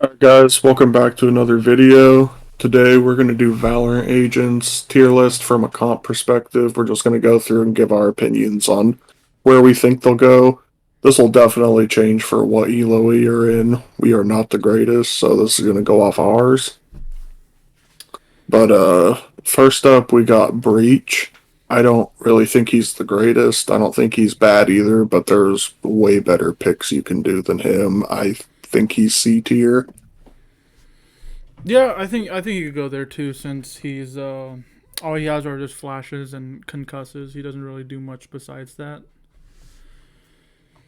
Alright guys, welcome back to another video. Today we're going to do Valorant agents tier list from a comp perspective. We're just going to go through and give our opinions on where we think they'll go. This will definitely change for what elo we are in. We are not the greatest, so this is going to go off ours. But first up we got Breach. I don't really think he's the greatest. I don't think he's bad either, but there's way better picks you can do than him. I think he's C tier. Yeah, I think he could go there too, since he's all he has are just flashes and concusses. He doesn't really do much besides that.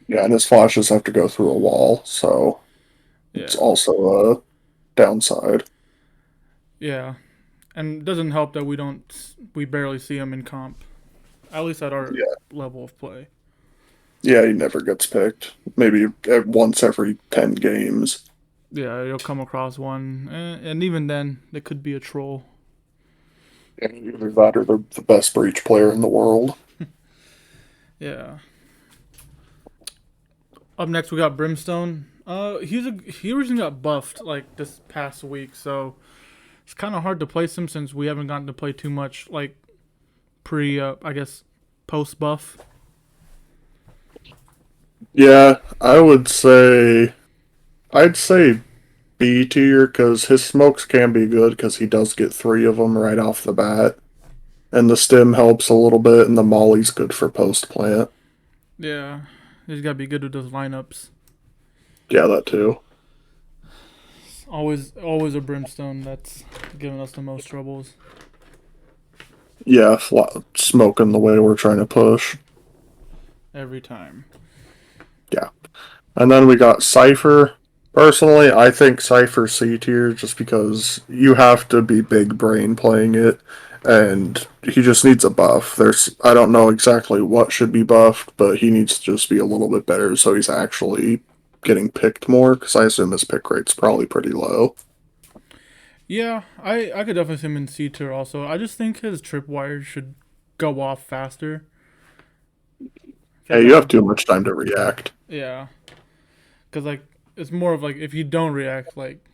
Yeah, and his flashes have to go through a wall, so it's Yeah, also a downside. yeah, and it doesn't help that we barely see him in comp, at least at our Yeah, level of play. yeah, he never gets picked. Maybe once every 10 games. Yeah, you'll come across one, and even then, it could be a troll. And either that or the best breach player in the world. Yeah. Up next, we got Brimstone. He recently got buffed like this past week, so it's kind of hard to place him since we haven't gotten to play too much like I guess, post buff. Yeah, I'd say B tier because his smokes can be good because he does get three of them right off the bat. And the stim helps a little bit, and the molly's good for post plant. Yeah, he's got to be good with those lineups. Yeah, that too. Always a Brimstone that's giving us the most troubles Yeah, smoking the way we're trying to push. every time. Yeah. And then we got Cypher. Personally, I think Cypher C tier just because you have to be big brain playing it, and he just needs a buff. I don't know exactly what should be buffed, but he needs to just be a little bit better so he's actually getting picked more, because I assume his pick rate's probably pretty low. Yeah, I could definitely see him in C tier also. I just think his tripwire should go off faster. I feel Yeah, like you that's have too much time to react. yeah, because like it's more of like if you don't react, like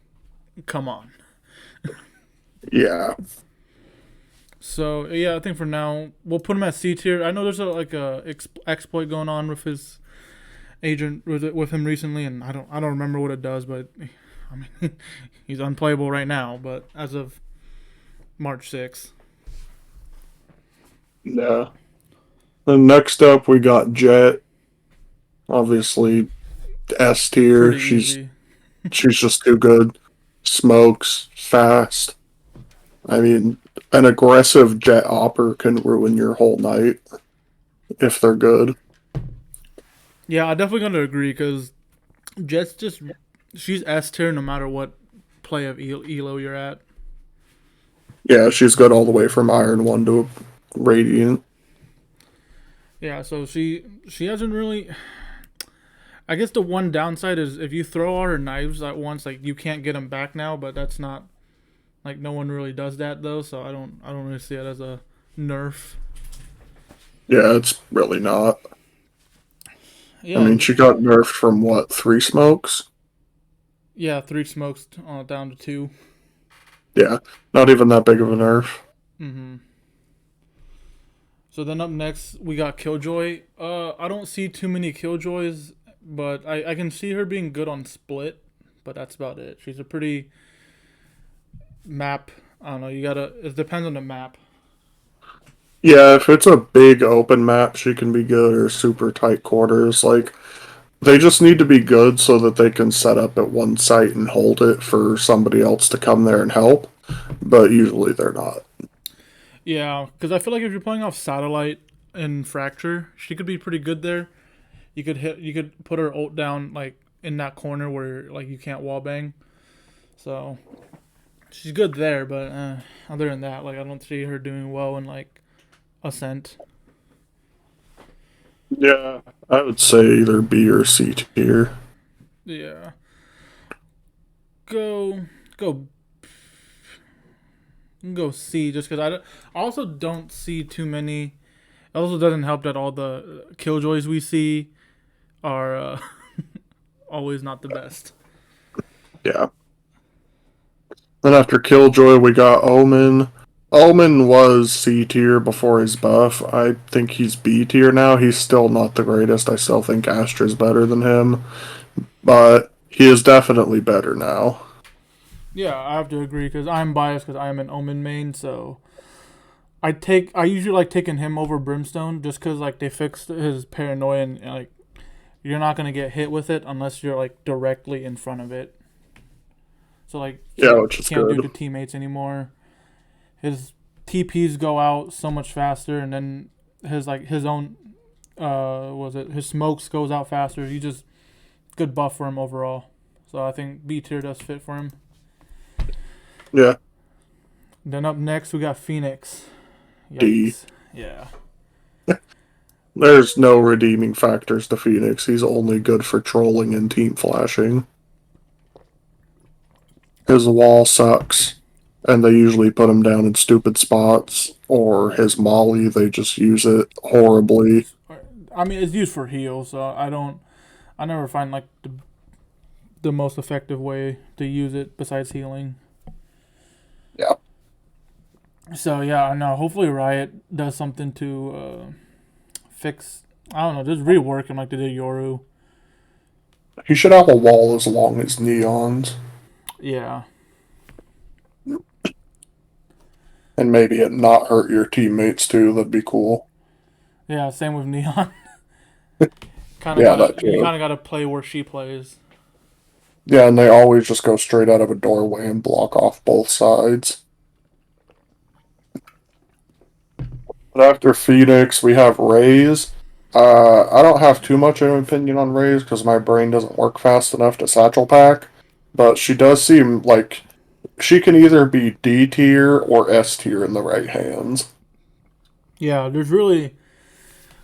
come on. Yeah. So yeah, I think for now we'll put him at C tier. I know there's a exploit going on with his agent with him recently, and I don't remember what it does, but I mean he's unplayable right now. But as of March 6th, Yeah. Then next up, we got Jet. Obviously, S tier. pretty She's easy. she's just too good. Smokes fast. I mean, an aggressive jet opper can ruin your whole night if they're good. Yeah, I definitely gonna agree because Jet's just she's S tier no matter what play of Elo you're at. Yeah, she's good all the way from Iron 1 to Radiant. Yeah, so she hasn't really. I guess the one downside is if you throw all her knives at once, like you can't get them back now. But that's not like no one really does that though, so I don't really see it as a nerf. Yeah, it's really not. I Yeah, mean, she got nerfed from what, three smokes? yeah, three smokes down to two. Yeah, not even that big of a nerf. Mm-hmm. So then up next we got Killjoy. I don't see too many Killjoys, but I can see her being good on split, but that's about it. She's a pretty map. I don't know. You gotta. It depends on the map. Yeah, if it's a big open map, she can be good, or super tight quarters. Like, they just need to be good so that they can set up at one site and hold it for somebody else to come there and help. But usually they're not. Yeah, because I feel like if you're playing off satellite and fracture, she could be pretty good there. You could put her ult down like in that corner where like you can't wall bang. So she's good there, but other than that, like I don't see her doing well in like ascent. Yeah, I would say either B or C tier. Yeah, go go go C just because I also don't see too many. It also doesn't help that all the killjoys we see are always not the best. Yeah. Then after Killjoy, we got Omen. Omen was C tier before his buff. I think he's B tier now. He's still not the greatest. I still think Astra's better than him, but he is definitely better now. Yeah, I have to agree because I'm biased because I am an Omen main, so I usually like taking him over Brimstone just because like they fixed his paranoia and like you're not gonna get hit with it unless you're like directly in front of it. So like Yeah, which he is can't do good. to teammates anymore. His TPs go out so much faster, and then his own was it his smokes goes out faster. He just good buff for him overall. So I think B tier does fit for him. Yeah, Then up next we got Phoenix. D. Yikes. Yeah. There's no redeeming factors to Phoenix. He's only good for trolling and team flashing. His wall sucks, and they usually put him down in stupid spots, or his molly, they just use it horribly. I mean, it's used for heal, so I never find like the most effective way to use it besides healing. Yeah. So yeah, I know. Hopefully Riot does something to fix. I don't know, just rework him like they did Yoru. He should have a wall as long as Neon's, Yeah, and maybe it not hurt your teammates too. That'd be cool. yeah. Same with Neon. kind of Yeah, gotta that you too. kind of gotta play where she plays. Yeah, and they always just go straight out of a doorway and block off both sides. But after Phoenix, we have Raze. I don't have too much of an opinion on Raze because my brain doesn't work fast enough to satchel pack. But she does seem like she can either be D tier or S tier in the right hands. Yeah, there's really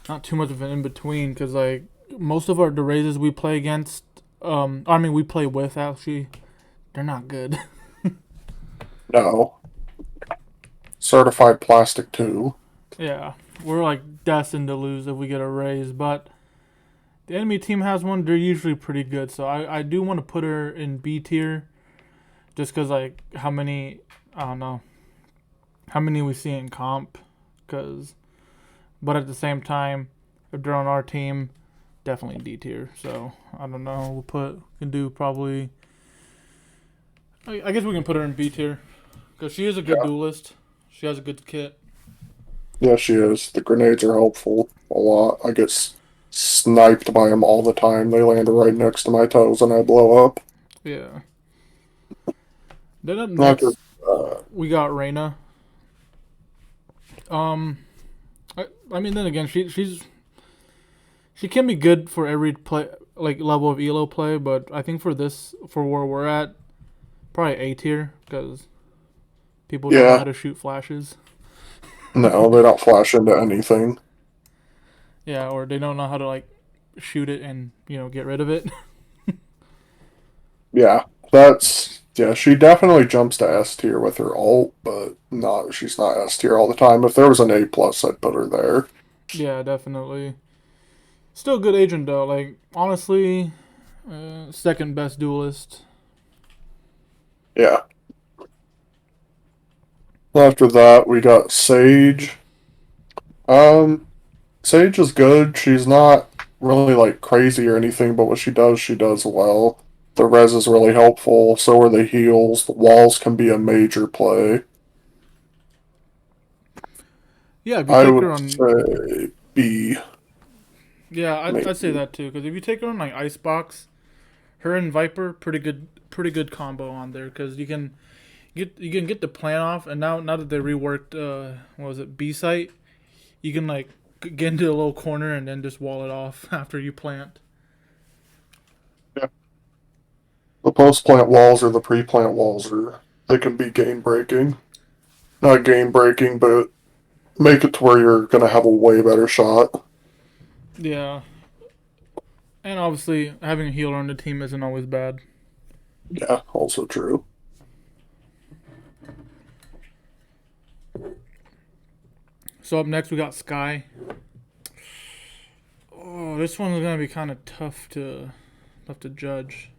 not too much of an in between because like most of our the raises we play against, I mean we play with actually, they're not good. No. Certified plastic too. Yeah, we're like destined to lose if we get a raise, but the enemy team has one. They're usually pretty good, so I do want to put her in B tier, just because like how many I don't know how many we see in comp, because but at the same time, if they're on our team, definitely D tier. So I don't know. Can do probably. I guess we can put her in B tier because she is a good Yeah. duelist. She has a good kit. Yeah, she is. The grenades are helpful a lot. I get sniped by them all the time. They land right next to my toes and I blow up. Yeah. Then up After, next we got Reina. Um, I mean then again she can be good for every play like level of elo play, but I think for where we're at, probably A tier because people don't know how yeah, to shoot flashes. no, they don't flash into anything. Yeah, or they don't know how to like shoot it and get rid of it. Yeah, yeah. She definitely jumps to S tier with her ult, but no, she's not S tier all the time. If there was an A plus, I'd put her there. Yeah, definitely. Still a good agent though. Like honestly, second best duelist. Yeah. After that, we got Sage. Um, Sage is good. She's not really like crazy or anything, but what she does well. The res is really helpful. So are the heals. The walls can be a major play. Yeah, if you I take her would on. say B, Yeah, I'd say maybe. that too. Because if you take her on like Icebox, her and Viper, pretty good combo on there. Because you can get the plan off, and now that they reworked, what was it, B site, you can like get into a little corner and then just wall it off after you plant. Yeah. The post plant walls or the pre plant walls are they can be game breaking. Not game breaking, but make it to where you're gonna have a way better shot. Yeah, and obviously having a healer on the team isn't always bad. Yeah, also true. So up next we got Skye. Oh, this one's gonna be kind of tough to judge.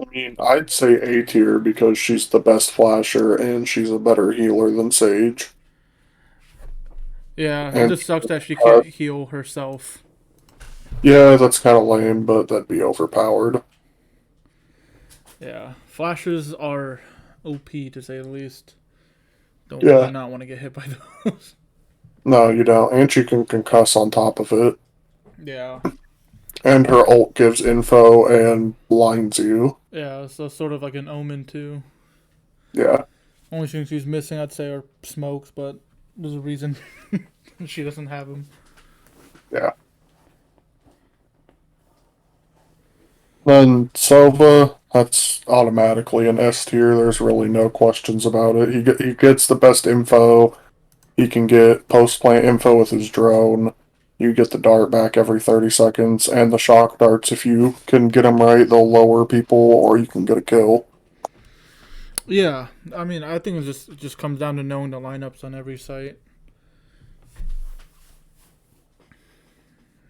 I mean, I'd say A tier because she's the best flasher and she's a better healer than Sage. Yeah, it And just sucks that she uh, can't heal herself. yeah, that's kind of lame, but that'd be overpowered. Yeah, flashes are OP to say the least. Do Yeah, not want to get hit by those. no, you don't. And she can concuss on top of it. Yeah, And her ult gives info and blinds you. yeah. So sort of like an omen too. Yeah, Only thing she's missing, I'd say, are smokes, but there's a reason she doesn't have them. yeah. Then Sova, that's automatically an S tier. There's really no questions about it. He gets the best info. He can get post plant info with his drone. You get the dart back every 30 seconds, and the shock darts, if you can get them right, they'll lower people, or you can get a kill. Yeah, I mean, I think it just comes down to knowing the lineups on every site.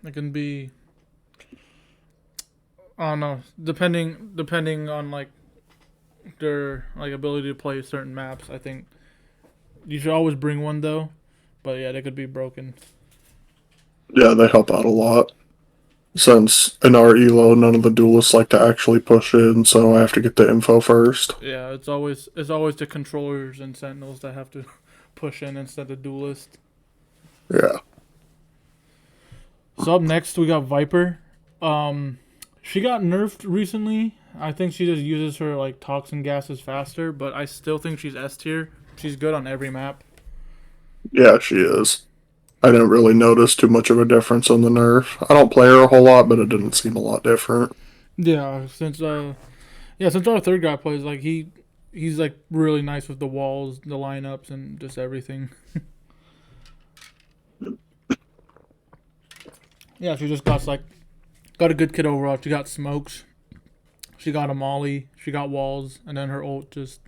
It can be, I don't know, depending on like their like ability to play certain maps. I think you should always bring one though, but yeah, they could be broken. Yeah, they help out a lot. Since in our elo, none of the duelists like to actually push in, so I have to get the info first. Yeah, it's always the controllers and sentinels that have to push in instead of duelist. Yeah. So up next we got Viper. Um, she got nerfed recently. I think she just uses her like toxin gases faster, but I still think she's S tier. She's good on every map. Yeah, she is. I didn't really notice too much of a difference on the nerf. I don't play her a whole lot, but it didn't seem a lot different. Yeah, since our third guy plays, like he's like really nice with the walls, the lineups, and just everything. Yeah, she just got a good kit overall. She got smokes, she got a molly, she got walls, and then her ult just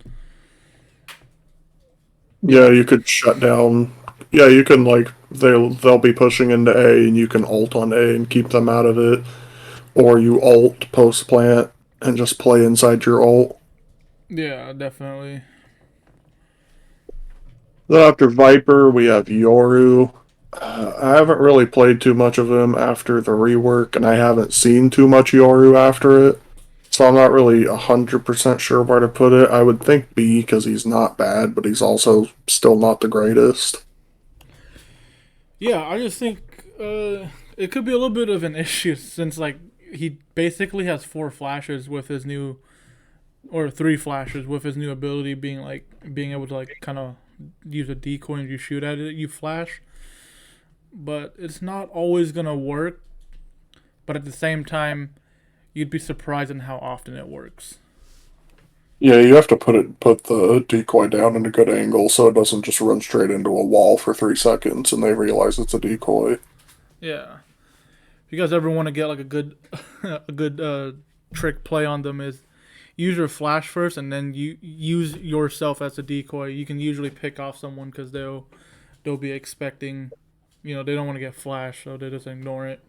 Yeah, yeah you could shut down. Yeah, you can like they'll be pushing into A, and you can ult on A and keep them out of it, or you ult post plant and just play inside your ult. yeah definitely. Then after Viper, we have Yoru. I haven't really played too much of him after the rework, and I haven't seen too much Yoru after it. So I'm not really 100% sure where to put it. I would think B because he's not bad, but he's also still not the greatest. Yeah, I just think it could be a little bit of an issue since like he basically has four flashes with his new or three flashes with his new ability being able to like kind of use a decoy and you shoot at it, you flash. But it's not always gonna work. But at the same time, you'd be surprised in how often it works. Yeah, you have to put the decoy down in a good angle so it doesn't just run straight into a wall for 3 seconds and they realize it's a decoy. Yeah. If you guys ever want to get like a good a good trick play on them is use your flash first and then you use yourself as a decoy. You can usually pick off someone because they'll be expecting, they don't want to get flashed, so they just ignore it.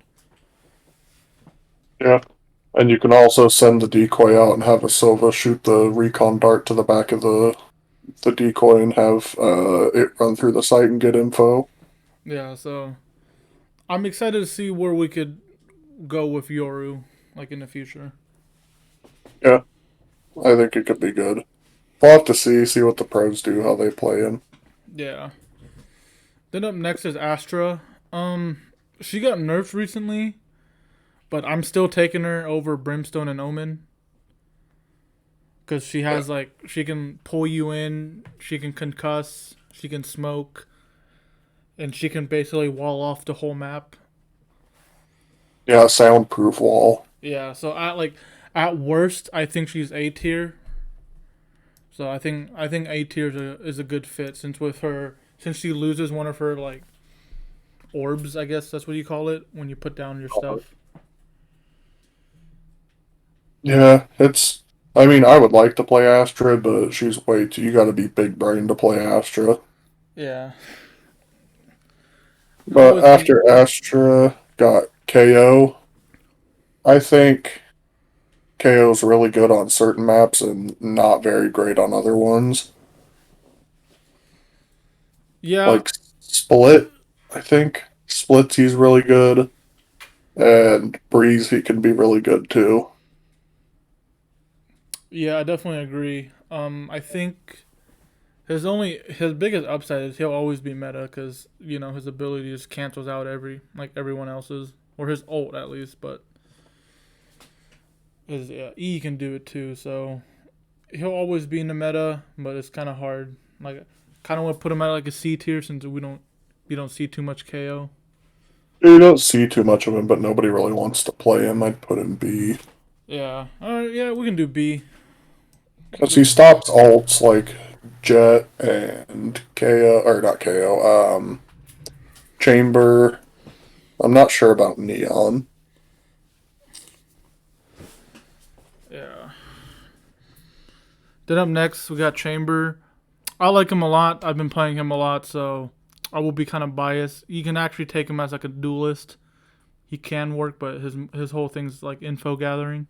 Yeah. And you can also send the decoy out and have a Sova shoot the recon dart to the back of the decoy and have it run through the site and get info. Yeah, so I'm excited to see where we could go with Yoru, like in the future. Yeah, I think it could be good. We'll have to see what the pros do, how they play him. Yeah. Then up next is Astra. She got nerfed recently, but I'm still taking her over Brimstone and Omen because she can pull you in, she can concuss, she can smoke, and she can basically wall off the whole map. Yeah, soundproof wall. Yeah, so at worst, I think she's A tier. So I think A tier is a good fit since she loses one of her like orbs, I guess that's what you call it when you put down your stuff. Yeah, it's. I mean, I would like to play Astra, but she's way too. You got to be big brain to play Astra. Yeah. There's But always after Astra got KO, I think KO's really good on certain maps and not very great on other ones. Yeah, Like Split, I think. Splits he's really good. And Breeze he can be really good too. yeah, I definitely agree. I think his biggest upside is he'll always be meta because his ability just cancels out everyone else's, or his ult at least. But his E can do it too, so he'll always be in the meta. But it's kind of hard. Like, kind of want to put him at like a C tier since we don't see too much KO. You don't see too much of him, but nobody really wants to play him. I'd put him B. Yeah, yeah, we can do B. Because he stops alts like Jet and KO, or not KO, Chamber. I'm not sure about Neon. Yeah. Then up next we got Chamber. I like him a lot. I've been playing him a lot, so I will be kind of biased. You can actually take him as like a duelist. He can work, but his whole thing's like info gathering.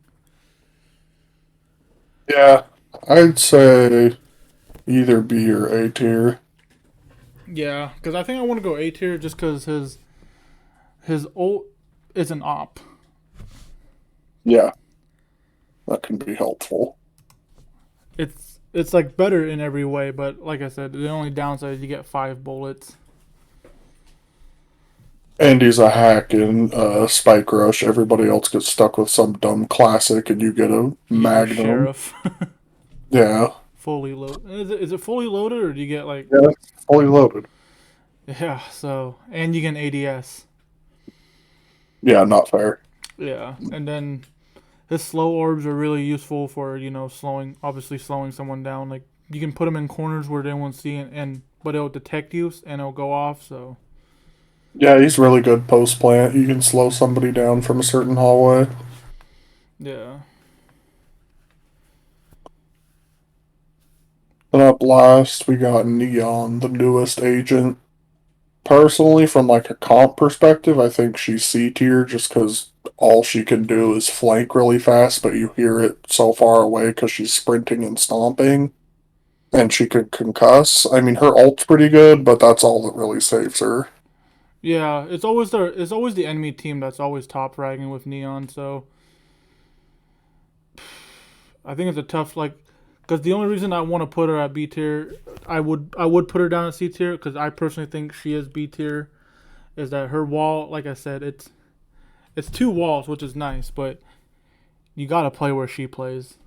Yeah, I'd say either B or A tier. Yeah, because I think I want to go A tier just because his ult is an op. Yeah, that can be helpful. It's like better in every way, but like I said, the only downside is you get 5 bullets. And he's a hack in Spike Rush. Everybody else gets stuck with some dumb classic, and you get a You get your Magnum. sheriff Yeah, fully loaded. Is it fully loaded or do you get like yeah, it's fully loaded. yeah? So and you get an ADS. Yeah, not fair. Yeah, and then his slow orbs are really useful for slowing someone down. Like you can put them in corners where they won't see, and but it'll detect you and it'll go off. So Yeah, he's really good post plant. You can slow somebody down from a certain hallway. yeah, Then up last, we got Neon, the newest agent. Personally, from like a comp perspective, I think she's C tier just because all she can do is flank really fast, but you hear it so far away because she's sprinting and stomping, and she can concuss. I mean, her ult's pretty good, but that's all that really saves her. yeah. It's always the enemy team that's always top fragging with Neon. So I think it's a tough like. Because the only reason I want to put her at B tier, I would put her down at C tier because I personally think she is B tier. Is that her wall? Like I said, it's 2 walls, which is nice, but you gotta play where she plays.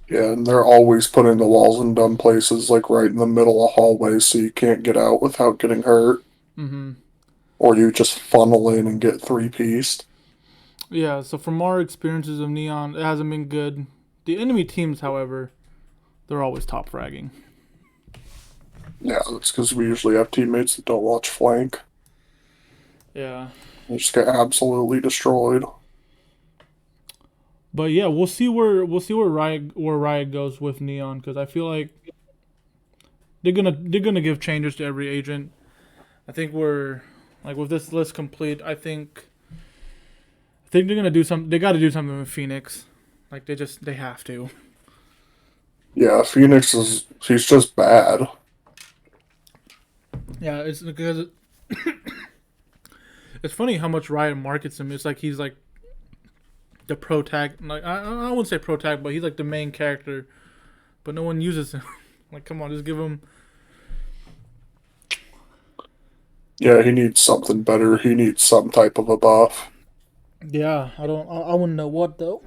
Yeah, and they're always putting the walls in dumb places, like right in the middle of hallways, so you can't get out without getting hurt, Mm-hmm. or you just funnel in and get three-pieced. Yeah. So from our experiences of Neon, it hasn't been good. The enemy teams, however, they're always top fragging. Yeah, that's because we usually have teammates that don't watch flank. Yeah. They just get absolutely destroyed. But yeah, we'll see where Riot goes with Neon because I feel like they're gonna give changes to every agent. I think we're like with this list complete. I think they're gonna do some. They got to do something with Phoenix. Like they have to. Yeah, Phoenix is he's just bad. Yeah, it's because it's funny how much Riot markets him. It's like he's like the pro tag. Like I wouldn't say pro tag, but he's like the main character. But no one uses him. Like come on, just give him. Yeah, he needs something better. He needs some type of a buff. Yeah, I don't. I wouldn't know what though.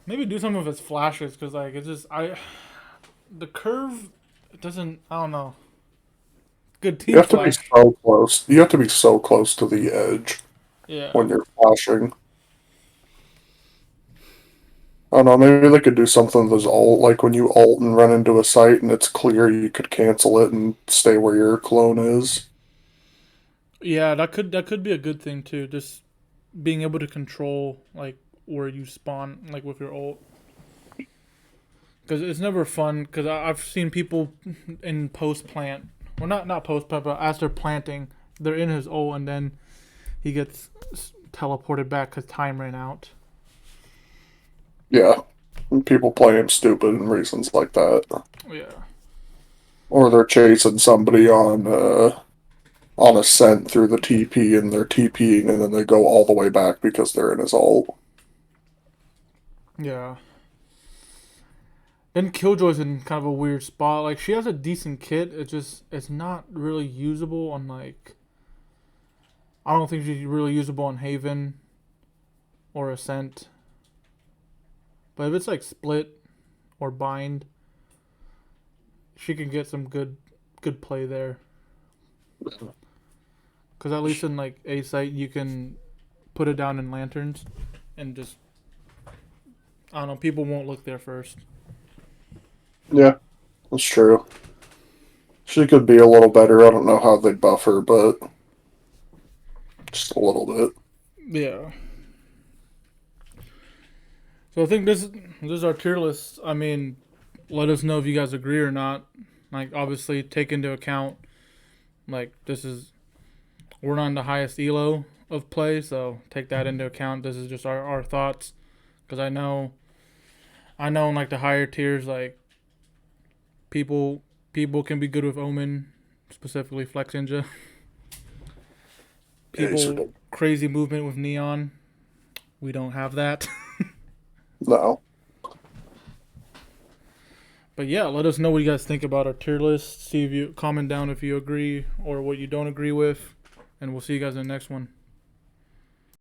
Maybe do some of his flashes because like it's just the curve it doesn't. I don't know. Good You team have to be flash. so close. You have to be so close to the edge Yeah. when you're flashing. I don't know, maybe they could do something with his ult, like when you ult and run into a site and it's clear, you could cancel it and stay where your clone is. Yeah, that could be a good thing too. Just being able to control like where you spawn like with your ult. Because it's never fun. Because I've seen people in post plant, well not post plant, but as they're planting, they're in his ult, and then he gets teleported back because time ran out. Yeah. And people play him stupid and reasons like that. Yeah. Or they're chasing somebody on a scent through the TP and they're TPing and then they go all the way back because they're in his ult. Yeah. And Killjoy's in kind of a weird spot. Like she has a decent kit. It's not really usable on like I don't think she's really usable on Haven or Ascent. But if it's like Split or Bind, she can get some good play there. Because at least in like A site you can put it down in lanterns and just I don't know, people won't look there first. Yeah, that's true. She could be a little better. I don't know how they'd buff her, but just a little bit. Yeah. So I think this is our tier list. I mean, let us know if you guys agree or not. Like obviously take into account like this is we're not in the highest elo of play, so take that into account. This is just our thoughts because I know in like the higher tiers like people can be good with Omen, specifically Flex Ninja. People crazy movement with Neon. We don't have that. No. But yeah, let us know what you guys think about our tier list. See if you comment down if you agree or what you don't agree with. And we'll see you guys in the next one.